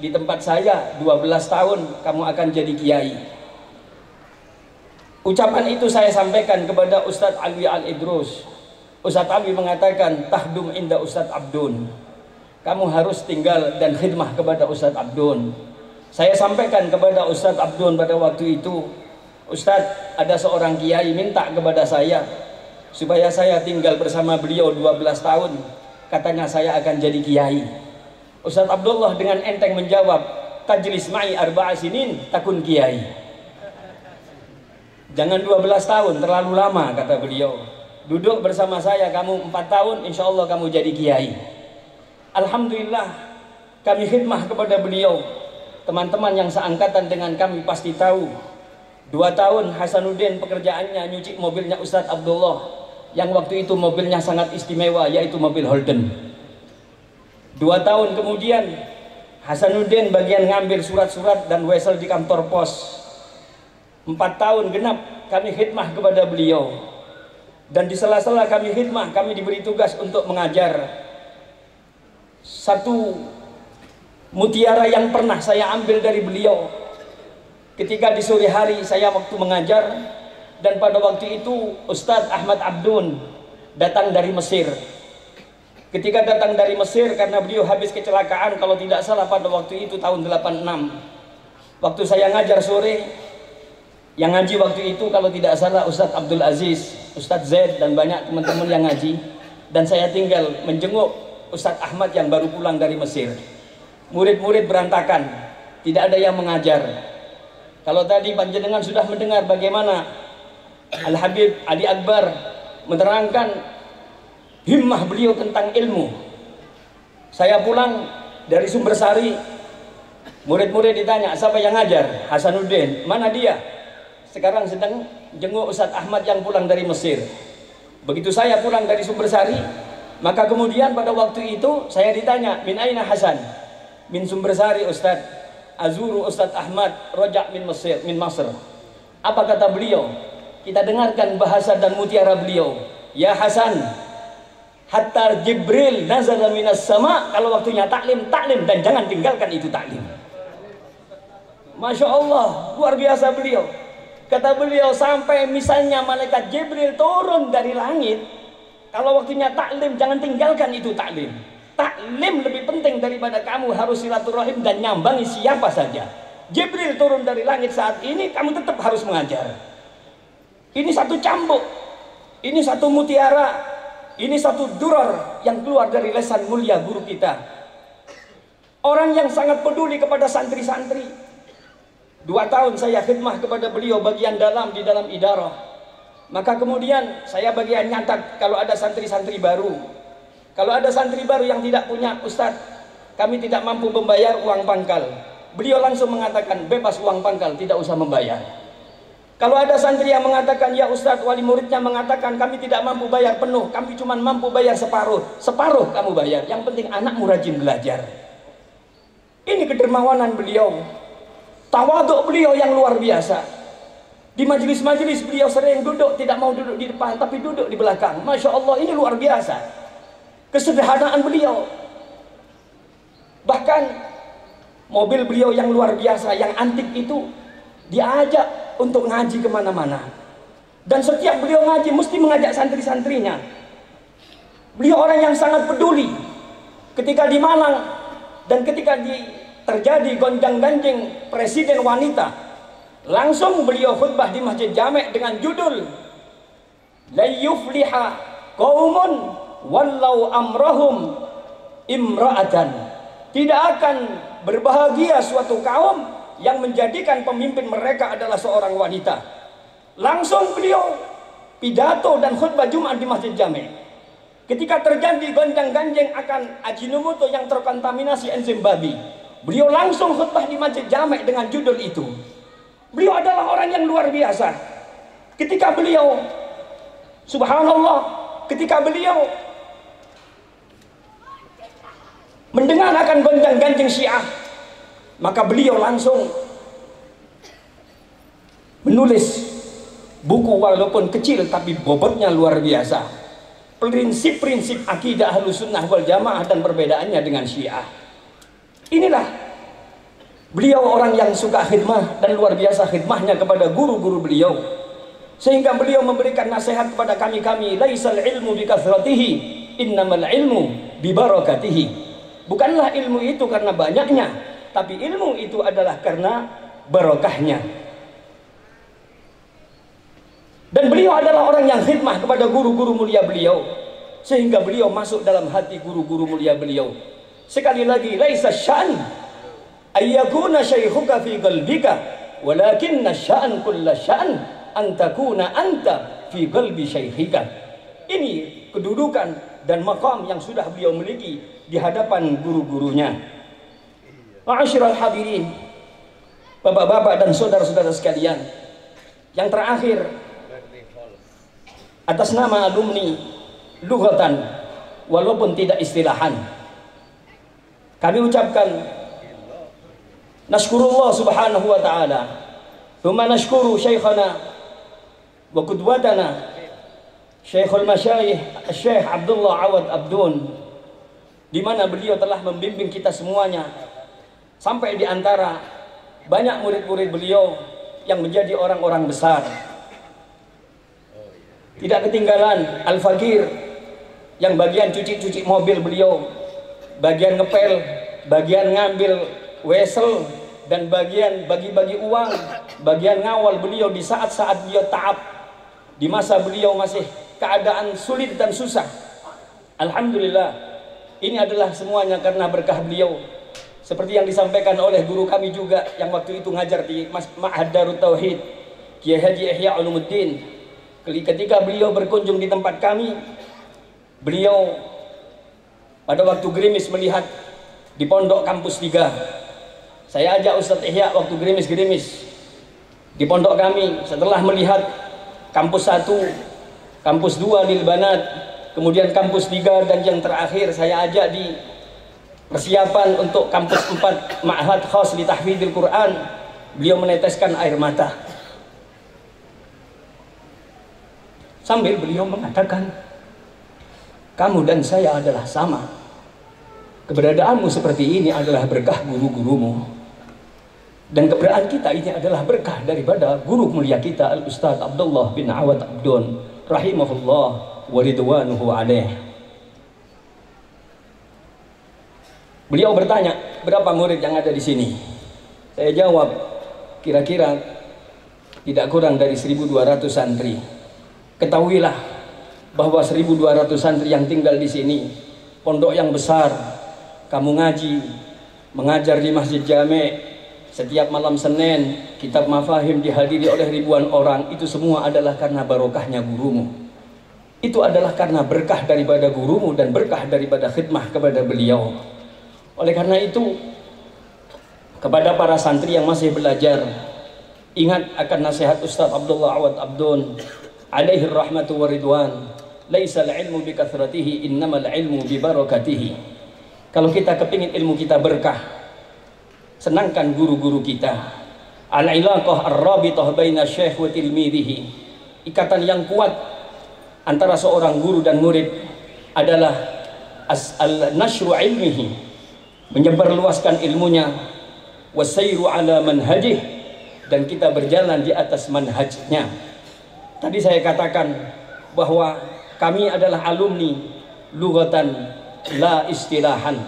di tempat saya 12 tahun kamu akan jadi kiai. Ucapan itu saya sampaikan kepada Ustadz Alwi Al-Idrus. Ustadz Alwi mengatakan, tahdum inda Ustadz Abdun. Kamu harus tinggal dan khidmah kepada Ustadz Abdun. Saya sampaikan kepada Ustadz Abdun pada waktu itu, Ustadz, ada seorang kiai minta kepada saya supaya saya tinggal bersama beliau 12 tahun. Katanya saya akan jadi kiai. Ustadz Abdullah dengan enteng menjawab, tajlis ma'i arba'a sinin takun kiai. Jangan 12 tahun, terlalu lama, kata beliau. Duduk bersama saya, kamu 4 tahun, insya Allah kamu jadi kiai. Alhamdulillah, kami khidmah kepada beliau. Teman-teman yang seangkatan dengan kami pasti tahu. 2 tahun Hasanuddin pekerjaannya nyuci mobilnya Ustadz Abdullah, yang waktu itu mobilnya sangat istimewa, yaitu mobil Holden. 2 tahun kemudian Hasanuddin bagian ngambil surat-surat dan wesel di kantor pos. 4 tahun genap kami khidmah kepada beliau. Dan di sela-sela kami khidmah, kami diberi tugas untuk mengajar. Satu mutiara yang pernah saya ambil dari beliau, ketika di sore hari saya waktu mengajar, dan pada waktu itu Ustadz Ahmad Abdun datang dari Mesir. Ketika datang dari Mesir, karena beliau habis kecelakaan kalau tidak salah pada waktu itu tahun 86. Waktu saya ngajar sore, yang ngaji waktu itu kalau tidak salah Ustadz Abdul Aziz, Ustadz Zaid, dan banyak teman-teman yang ngaji. Dan saya tinggal menjenguk Ustadz Ahmad yang baru pulang dari Mesir. Murid-murid berantakan, tidak ada yang mengajar. Kalau tadi panjenengan sudah mendengar bagaimana Al-Habib Ali Akbar menerangkan himmah beliau tentang ilmu. Saya pulang dari Sumbersari, murid-murid ditanya, siapa yang ngajar? Hasanuddin. Mana dia? Sekarang sedang jenguk Ustadz Ahmad yang pulang dari Mesir. Begitu saya pulang dari Sumbersari, maka kemudian pada waktu itu saya ditanya, min aina Hasan? Min Sumbersari Ustadz. Azuru Ustadz Ahmad rojak min Masr. Apa kata beliau? Kita dengarkan bahasa dan mutiara beliau. Ya Hasan, hatta Jibril nazala minas sama. Kalau waktunya taklim, taklim, dan jangan tinggalkan itu taklim. Masya Allah, luar biasa beliau. Kata beliau, sampai misalnya malaikat Jibril turun dari langit, kalau waktunya taklim, jangan tinggalkan itu taklim. Taklim lebih penting daripada kamu harus silaturahim dan nyambangi siapa saja. Jibril turun dari langit saat ini, kamu tetap harus mengajar. Ini satu cambuk, ini satu mutiara, ini satu durar yang keluar dari lesan mulia guru kita. Orang yang sangat peduli kepada santri-santri. 2 tahun saya khidmah kepada beliau bagian dalam di dalam idarah. Maka kemudian saya bagian nyatat kalau ada santri-santri baru. Kalau ada santri baru yang tidak punya, Ustadz, kami tidak mampu membayar uang pangkal. Beliau langsung mengatakan, bebas uang pangkal, tidak usah membayar. Kalau ada santri yang mengatakan, ya Ustadz, wali muridnya mengatakan kami tidak mampu bayar penuh, kami cuma mampu bayar separuh. Separuh kamu bayar, yang penting anakmu rajin belajar. Ini kedermawanan beliau. Tawaduk beliau yang luar biasa. Di majelis-majelis beliau sering duduk, tidak mau duduk di depan, tapi duduk di belakang. Masya Allah, ini luar biasa. Kesederhanaan beliau. Bahkan mobil beliau yang luar biasa, yang antik itu, diajak untuk ngaji kemana-mana. Dan setiap beliau ngaji, mesti mengajak santri-santrinya. Beliau orang yang sangat peduli. Ketika di Malang, dan ketika terjadi gonjang-ganjing presiden wanita, langsung beliau khutbah di Masjid Jamek dengan judul la yufliha qaumun wallau amrahum imra'atan. Tidak akan berbahagia suatu kaum yang menjadikan pemimpin mereka adalah seorang wanita. Langsung beliau pidato dan khutbah Jumat di Masjid Jamek. Ketika terjadi gonjang-ganjing akan Ajinomoto yang terkontaminasi enzim babi, beliau langsung khutbah di Masjid Jamek dengan judul itu. Beliau adalah orang yang luar biasa. Ketika beliau, subhanallah, ketika beliau mendengar akan gonjang-ganjing Syiah, maka beliau langsung menulis buku walaupun kecil tapi bobotnya luar biasa. Prinsip-prinsip akidah Ahlussunnah wal Jamaah dan perbedaannya dengan Syiah. Inilah Beliau orang yang suka khidmah dan luar biasa khidmahnya kepada guru-guru beliau. Sehingga beliau memberikan nasihat kepada kami-kami, laisal ilmu bikathratihi, innamal ilmu bibarakatihi. Bukanlah ilmu itu karena banyaknya, tapi ilmu itu adalah karena barokahnya. Dan beliau adalah orang yang khidmah kepada guru-guru mulia beliau, sehingga beliau masuk dalam hati guru-guru mulia beliau. Sekali lagi, laisa sya'an ayyakuna syaikhuka fi qalbika, walakinna sya'an kulla sya'an antakuna anta fi qalbi syaikhika. Ini kedudukan dan maqam yang sudah beliau miliki di hadapan guru-gurunya. Ma'asyiral hadirin, bapak-bapak dan saudara-saudara sekalian, yang terakhir, atas nama alumni lughatan walaupun tidak istilahan, kami ucapkan nashkurullah subhanahu wa ta'ala, thumma nashkuru syekhana wa qudwatana Syekhul Masyayikh Syekh Abdullah Awad Abdun, di mana beliau telah membimbing kita semuanya sampai di antara banyak murid-murid beliau yang menjadi orang-orang besar. Tidak ketinggalan Al-Fakir yang bagian cuci-cuci mobil beliau, bagian ngepel, bagian ngambil wesel, dan bagian bagi-bagi uang, bagian ngawal beliau di saat-saat beliau ta'ab, di masa beliau masih keadaan sulit dan susah. Alhamdulillah, ini adalah semuanya karena berkah beliau. Seperti yang disampaikan oleh guru kami juga yang waktu itu ngajar di Ma'had Darut Tauhid, Kiai Haji Ihya Ulumuddin. Ketika beliau berkunjung di tempat kami, beliau pada waktu gerimis melihat di pondok kampus 3. Saya ajak Ustadz Ihya waktu gerimis-gerimis di pondok kami, setelah melihat kampus 1, kampus 2 Lil Banat, kemudian kampus 3, dan yang terakhir saya ajak di persiapan untuk kampus 4 Ma'had Khas li Tahfidil Quran. Beliau meneteskan air mata sambil beliau mengatakan, kamu dan saya adalah sama. Keberadaanmu seperti ini adalah berkah guru-gurumu, dan keberadaan kita ini adalah berkah daripada guru mulia kita Al-Ustadz Abdullah bin Awad Abdun rahimahullah wa ridwanuhu alaih. Beliau bertanya, berapa murid yang ada di sini? Saya jawab, kira-kira tidak kurang dari 1.200 santri. Ketahuilah bahwa 1.200 santri yang tinggal di sini, pondok yang besar, kamu ngaji, mengajar di Masjid Jami', setiap malam Senin, kitab mafahim dihadiri oleh ribuan orang, itu semua adalah karena barokahnya gurumu. Itu adalah karena berkah daripada gurumu dan berkah daripada khidmah kepada beliau. Oleh karena itu, kepada para santri yang masih belajar, ingat akan nasihat Ustadz Abdullah Awad Abdun alaihi rahmatu wa ridwan, laisal ilmu bikathratihi, innamal ilmu bibarakatihi. Kalau kita kepingin ilmu kita berkah, senangkan guru-guru kita. Al-ilaqah ar-rabitah baina syekh wa tilmidihi, ikatan yang kuat antara seorang guru dan murid adalah al-nashru ilmihi, menyebarluaskan ilmunya, wasairu ala manhajih, dan kita berjalan di atas manhajnya. Tadi saya katakan bahwa kami adalah alumni lughatan la istilahan.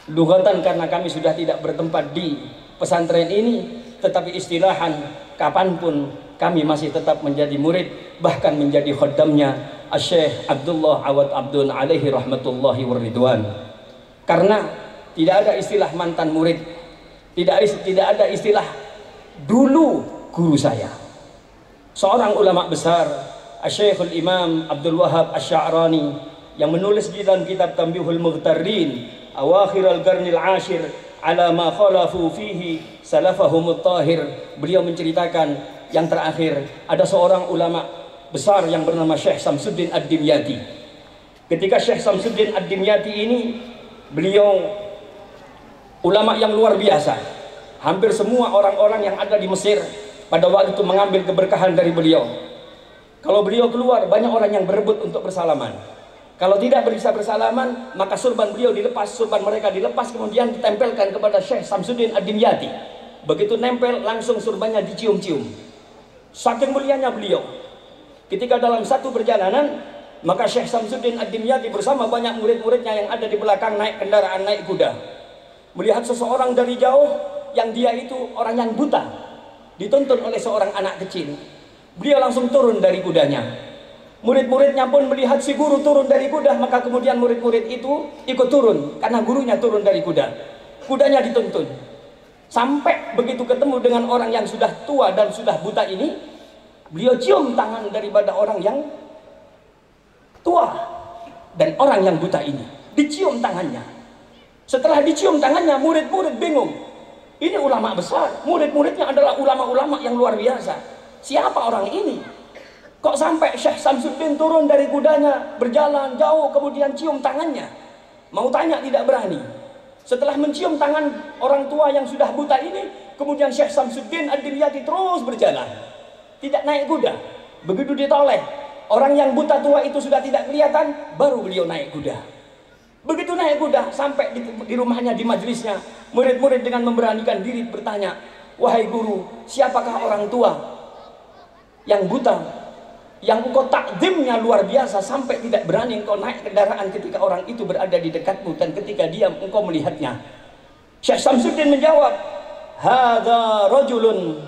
Lughatan karena kami sudah tidak bertempat di pesantren ini, tetapi istilahan kapanpun kami masih tetap menjadi murid, bahkan menjadi khaddamnya Syekh Abdullah Awad Abdun alaihi rahmatullahi waridwan. Karena tidak ada istilah mantan murid, tidak ada istilah dulu guru saya. Seorang ulama besar, Syekhul Imam Abdul Wahab Asy-Sya'rani, yang menulis di dalam kitab Tanbihul Mughtarrin awakhir al-qarnil ashir ala ma khalafu fihi salafahumut tahir, beliau menceritakan yang terakhir ada seorang ulama besar yang bernama Syekh Samsuddin Ad-Dimyati. Ketika Syekh Samsuddin Ad-Dimyati ini, beliau ulama yang luar biasa. Hampir semua orang-orang yang ada di Mesir pada waktu itu mengambil keberkahan dari beliau. Kalau beliau keluar, banyak orang yang berebut untuk bersalaman. Kalau tidak bisa bersalaman, maka surban beliau dilepas, surban mereka dilepas, kemudian ditempelkan kepada Syekh Samsuddin Ad-Dimyati. Begitu nempel langsung surbannya dicium-cium. Saking mulianya beliau. Ketika dalam satu perjalanan, maka Syekh Samsuddin Ad-Dimyati bersama banyak murid-muridnya yang ada di belakang naik kendaraan, naik kuda. Melihat seseorang dari jauh yang dia itu orang yang buta, dituntun oleh seorang anak kecil. Beliau langsung turun dari kudanya. Murid-muridnya pun melihat si guru turun dari kuda, maka kemudian murid-murid itu ikut turun karena gurunya turun dari kuda. Kudanya dituntun. Sampai begitu ketemu dengan orang yang sudah tua dan sudah buta ini, beliau cium tangan daripada orang yang tua dan orang yang buta ini. Dicium tangannya. Setelah dicium tangannya, murid-murid bingung. Ini ulama besar, murid-muridnya adalah ulama-ulama yang luar biasa. Siapa orang ini? Kok sampai Syekh Samsuddin turun dari kudanya, berjalan jauh, kemudian cium tangannya? Mau tanya tidak berani. Setelah mencium tangan orang tua yang sudah buta ini, kemudian Syekh Samsuddin Ad-Dimyati terus berjalan. Tidak naik kuda. Begitu ditoleh, orang yang buta tua itu sudah tidak kelihatan, baru beliau naik kuda. Begitu naik kuda, sampai di rumahnya, di majlisnya, murid-murid dengan memberanikan diri bertanya, "Wahai guru, siapakah orang tua yang buta, yang engkau takdimnya luar biasa sampai tidak berani engkau naik kendaraan ketika orang itu berada di dekatmu dan ketika dia engkau melihatnya?" Syekh Samsuddin menjawab, "Hadza rajulun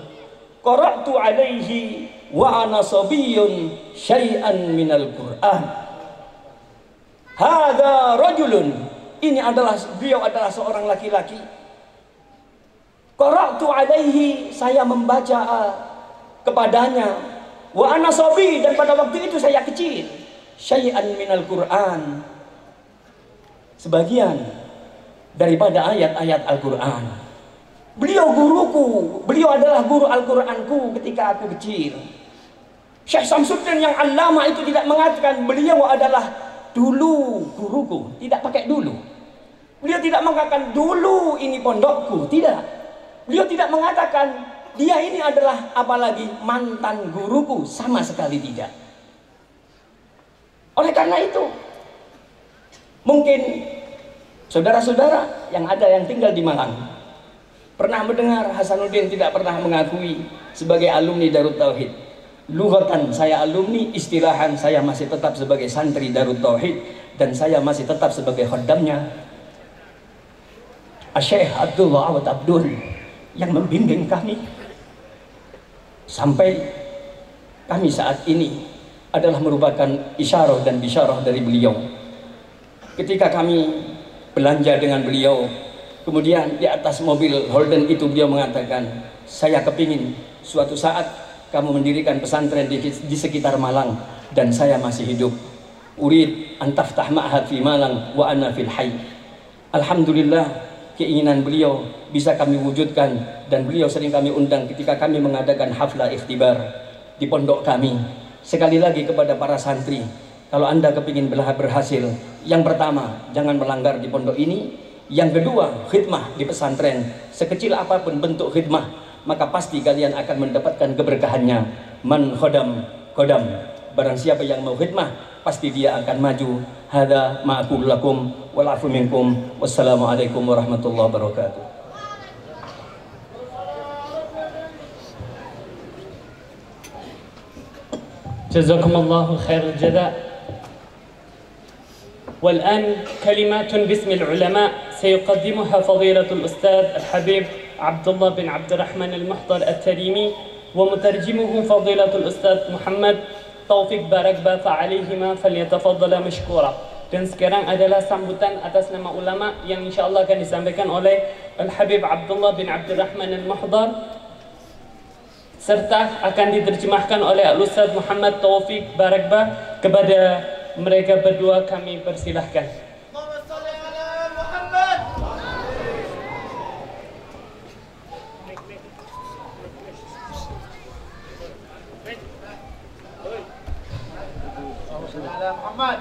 qara'tu alaihi wa ana sabiyyun syai'an minal Qur'an." Hadza rajulun, ini adalah, beliau adalah seorang laki-laki. Qara'tu alaihi, saya membaca kepadanya. Wa ana sabi, dan pada waktu itu saya kecil. Syai'an minal Qur'an, sebagian daripada ayat-ayat Al-Qur'an. Beliau guruku, beliau adalah guru Al-Qur'anku ketika aku kecil. Syekh Samsuddin yang allama itu tidak mengatakan beliau adalah dulu guruku, tidak pakai dulu. Beliau tidak mengatakan dulu ini pondokku, tidak. Beliau tidak mengatakan dia ini adalah apalagi mantan guruku, sama sekali tidak. Oleh karena itu, mungkin saudara-saudara yang ada yang tinggal di Malang pernah mendengar Hasanuddin tidak pernah mengakui sebagai alumni Darut Tauhid. Lughatan saya alumni, istilahan saya masih tetap sebagai santri Darut Tauhid dan saya masih tetap sebagai khaddamnya Syekh Abdullah Awad Abdul yang membimbing kami. Sampai kami saat ini adalah merupakan isyarah dan bisyarah dari beliau. Ketika kami belanja dengan beliau, kemudian di atas mobil Holden itu beliau mengatakan, "Saya kepingin suatu saat kamu mendirikan pesantren di sekitar Malang dan saya masih hidup. Urid an taftah ma'had fi Malang wa ana fil hayy." Alhamdulillah, keinginan beliau bisa kami wujudkan dan beliau sering kami undang ketika kami mengadakan haflah ikhtibar di pondok kami. Sekali lagi kepada para santri, kalau Anda kepingin berhasil, yang pertama jangan melanggar di pondok ini, yang kedua khidmah di pesantren. Sekecil apapun bentuk khidmah, maka pasti kalian akan mendapatkan keberkahannya. Man khodam khodam, barang siapa yang mau khidmah pasti dia akan maju. Hadza ma aqulu lakum wal afu minkum. Wassalamualaikum warahmatullahi wabarakatuh. جزاكم الله خير الجزاء. والآن كلمات باسم العلماء سيقدمها فضيلة الأستاذ الحبيب عبد الله بن عبد الرحمن المحضر التريمي ومترجمه فضيلة الأستاذ محمد Taufik Barakba, fa'alaihima falyatafadhala mashkura. Dan sekarang adalah sambutan atas nama ulama yang insyaallah akan disampaikan oleh Al-Habib Abdullah bin Abdurrahman Al-Muhdar serta akan diterjemahkan oleh Al-Ustaz Muhammad Taufik Barakba. Kepada mereka berdua kami persilahkan. Muhammad.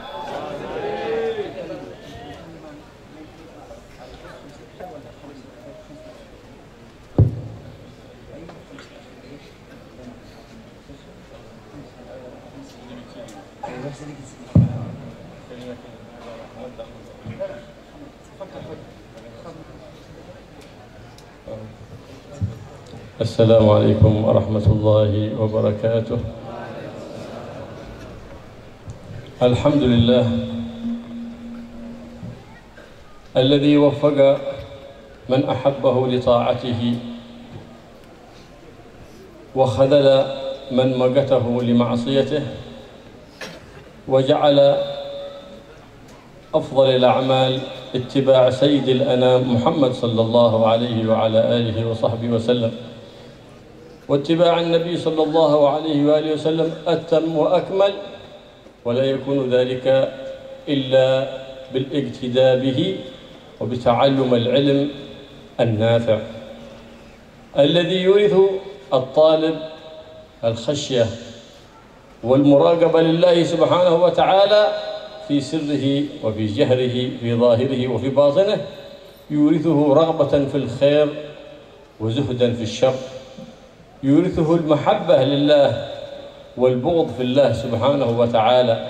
السلام عليكم ورحمة الله وبركاته. الحمد لله الذي وفق من أحبه لطاعته وخذل من مقته لمعصيته، وجعل أفضل الأعمال اتباع سيد الأنام محمد صلى الله عليه وعلى آله وصحبه وسلم، واتباع النبي صلى الله عليه وآله وسلم أتم وأكمل، ولا يكون ذلك إلا بالاقتداء به وبتعلم العلم النافع الذي يورث الطالب الخشية والمراقبة لله سبحانه وتعالى في سره وفي جهره، في ظاهره وفي باطنه، يورثه رغبة في الخير وزهدا في الشر، يورثه المحبة لله والبغض في الله سبحانه وتعالى.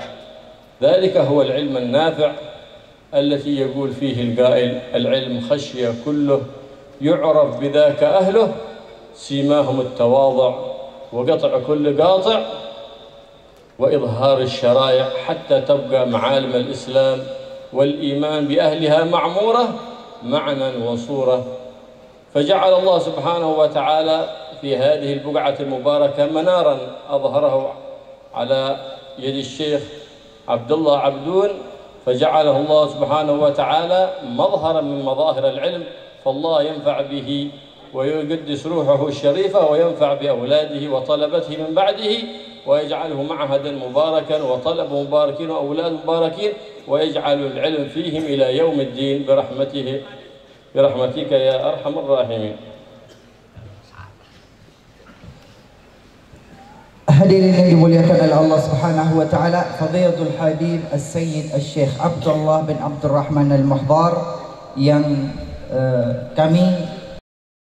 ذلك هو العلم النافع التي يقول فيه القائل: العلم خشية كله يعرف بذاك أهله، سيماهم التواضع وقطع كل قاطع وإظهار الشرائع، حتى تبقى معالم الإسلام والإيمان بأهلها معمورة معنى وصورة. فجعل الله سبحانه وتعالى في هذه البقعة المباركة منارا أظهره على يد الشيخ عبد الله عبدون، فجعله الله سبحانه وتعالى مظهرا من مظاهر العلم، فالله ينفع به ويقدس روحه الشريفة وينفع بأولاده وطلبته من بعده، ويجعله معهدا مباركا وطلبه مباركين وأولاد مباركين، ويجعل العلم فيهم إلى يوم الدين برحمتك يا أرحم الراحمين. Hadirin yang dimuliakan oleh Allah Subhanahu wa taala, Fadilatul Habib As-Sayyid Al-Syekh Abdullah bin Abdul Rahman Al-Muhdar yang kami